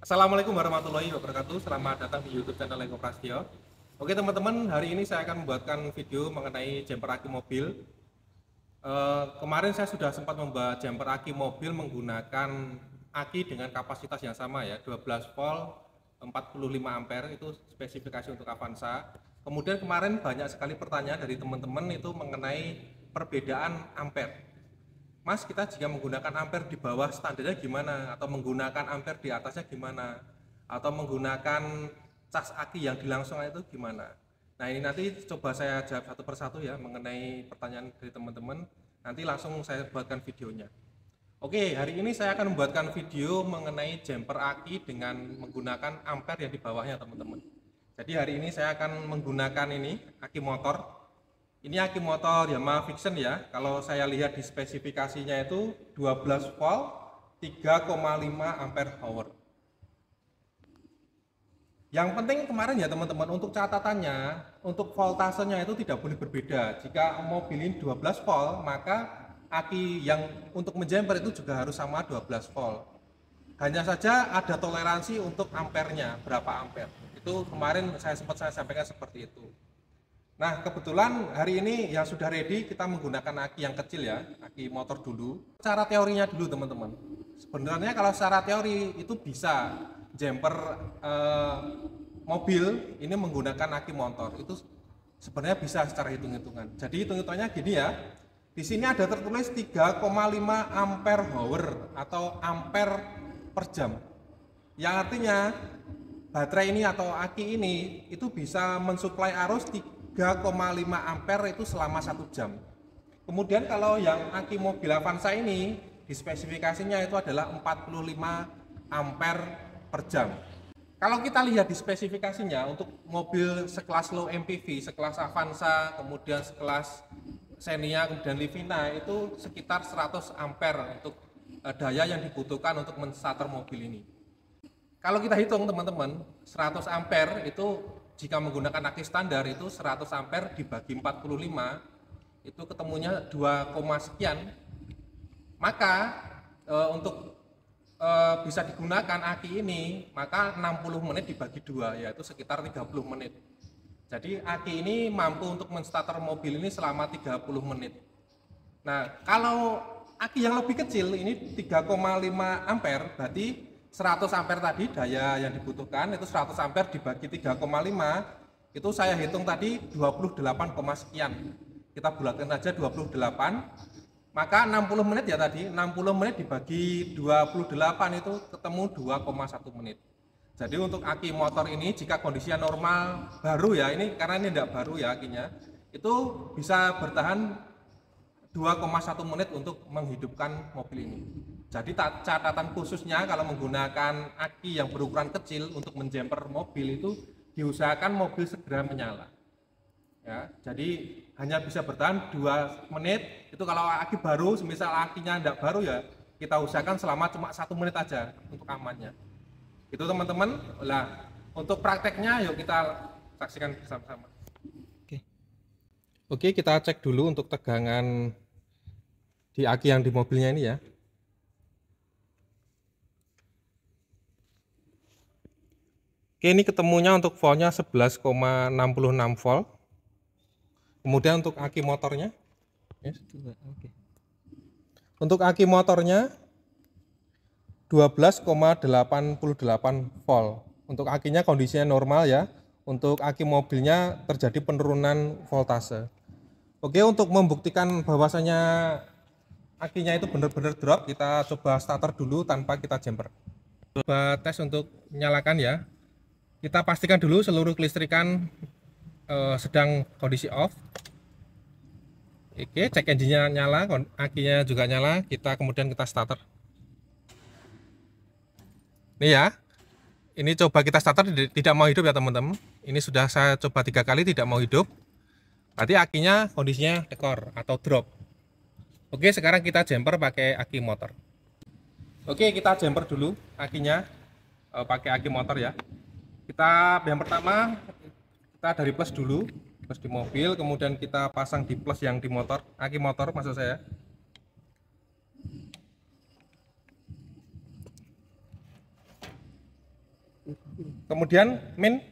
Assalamualaikum warahmatullahi wabarakatuh. Selamat datang di YouTube channel Eko Prasetyo. Oke teman-teman, hari ini saya akan membuatkan video mengenai jumper aki mobil. Kemarin saya sudah sempat membahas jumper aki mobil menggunakan aki dengan kapasitas yang sama ya, 12 volt 45 ampere, itu spesifikasi untuk Avanza. Kemudian kemarin banyak sekali pertanyaan dari teman-teman itu mengenai perbedaan ampere. Mas, kita jika menggunakan ampere di bawah standarnya gimana? Atau menggunakan ampere di atasnya gimana? Atau menggunakan cas aki yang dilangsungkan itu gimana? Nah, ini nanti coba saya jawab satu persatu ya mengenai pertanyaan dari teman-teman. Nanti langsung saya buatkan videonya. Oke, hari ini saya akan membuatkan video mengenai jumper aki dengan menggunakan ampere yang di bawahnya teman-teman. Jadi hari ini saya akan menggunakan ini aki motor. Ini aki motor Yamaha Vixion ya. Kalau saya lihat di spesifikasinya itu 12 volt 3,5 ampere hour. Yang penting kemarin ya teman-teman, untuk catatannya, untuk voltasenya itu tidak boleh berbeda. Jika mobil ini 12 volt, maka aki yang untuk menjumper itu juga harus sama 12 volt. Hanya saja ada toleransi untuk ampernya, berapa ampere. Itu kemarin saya sampaikan seperti itu. Nah, kebetulan hari ini yang sudah ready, kita menggunakan aki yang kecil ya, aki motor dulu. Cara teorinya dulu teman-teman. Sebenarnya kalau secara teori itu bisa jumper mobil ini menggunakan aki motor. Itu sebenarnya bisa secara hitung-hitungan. Jadi hitung-hitungannya gini ya. Di sini ada tertulis 3,5 ampere hour atau ampere per jam. Yang artinya baterai ini atau aki ini itu bisa mensuplai arus 3,5 ampere itu selama 1 jam. Kemudian kalau yang aki mobil Avanza ini di spesifikasinya itu adalah 45 ampere per jam. Kalau kita lihat di spesifikasinya untuk mobil sekelas low MPV, sekelas Avanza, kemudian sekelas Xenia, kemudian Livina itu sekitar 100 ampere untuk daya yang dibutuhkan untuk men-starter mobil ini. Kalau kita hitung teman-teman, 100 ampere itu jika menggunakan aki standar itu 100 ampere dibagi 45 itu ketemunya 2, sekian. Maka untuk bisa digunakan aki ini maka 60 menit dibagi 2 yaitu sekitar 30 menit. Jadi aki ini mampu untuk men-starter mobil ini selama 30 menit. Nah, kalau aki yang lebih kecil ini 3,5 ampere berarti 100 ampere tadi daya yang dibutuhkan itu 100 ampere dibagi 3,5 itu saya hitung tadi 28, sekian. Kita bulatkan saja 28. Maka 60 menit ya tadi, 60 menit dibagi 28 itu ketemu 2,1 menit. Jadi untuk aki motor ini jika kondisinya normal baru ya, ini karena ini tidak baru ya akinya, itu bisa bertahan 2,1 menit untuk menghidupkan mobil ini. Jadi catatan khususnya kalau menggunakan aki yang berukuran kecil untuk menjumper mobil itu diusahakan mobil segera menyala. Ya, jadi hanya bisa bertahan 2 menit. Itu kalau aki baru, semisal akinya tidak baru ya, kita usahakan selama cuma 1 menit aja untuk amannya. Itu teman-teman. Nah, untuk prakteknya yuk kita saksikan bersama-sama. Oke, kita cek dulu untuk tegangan di aki yang di mobilnya ini ya. Oke, ini ketemunya untuk voltnya 11,66 volt. Kemudian untuk aki motornya, untuk aki motornya 12,88 volt. Untuk akinya kondisinya normal ya. Untuk aki mobilnya terjadi penurunan voltase. Oke, untuk membuktikan bahwasanya akinya itu benar-benar drop, kita coba starter dulu tanpa kita jumper. Coba tes untuk nyalakan ya. Kita pastikan dulu seluruh kelistrikan sedang kondisi off. Oke, cek engine-nya nyala, akinya juga nyala. Kemudian kita starter. Ini ya, ini coba kita starter tidak mau hidup ya teman-teman. Ini sudah saya coba 3 kali tidak mau hidup. Berarti akinya kondisinya tekor atau drop. Oke, sekarang kita jumper pakai aki motor. Oke, kita jumper dulu akinya pakai aki motor ya. Kita yang pertama kita dari plus dulu, plus di mobil, kemudian kita pasang di plus yang di motor, aki motor maksud saya. Kemudian main.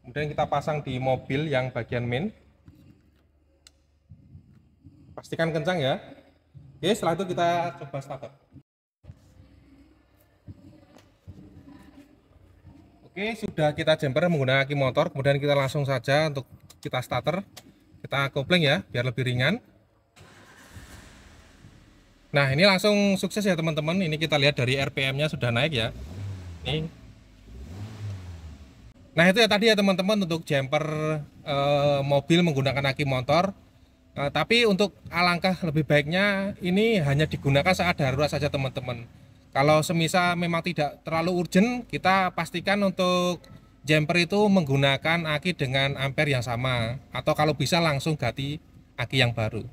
Kemudian kita pasang di mobil yang bagian main. Pastikan kencang ya. Oke, setelah itu kita coba starter. Oke, sudah kita jumper menggunakan aki motor. Kemudian kita langsung saja untuk kita starter. Kita kopling ya, biar lebih ringan. Nah, ini langsung sukses ya teman-teman. Ini kita lihat dari RPM-nya sudah naik ya. Ini. Nah, itu ya tadi ya teman-teman untuk jumper mobil menggunakan aki motor. Tapi untuk alangkah lebih baiknya ini hanya digunakan saat darurat saja teman-teman. Kalau semisal memang tidak terlalu urgent, kita pastikan untuk jumper itu menggunakan aki dengan ampere yang sama, atau kalau bisa langsung ganti aki yang baru.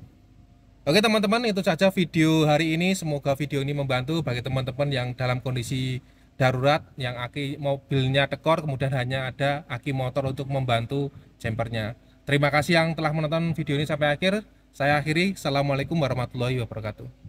Oke teman-teman, itu saja video hari ini. Semoga video ini membantu bagi teman-teman yang dalam kondisi darurat, yang aki mobilnya tekor, kemudian hanya ada aki motor untuk membantu jumpernya. Terima kasih yang telah menonton video ini sampai akhir. Saya akhiri. Assalamualaikum warahmatullahi wabarakatuh.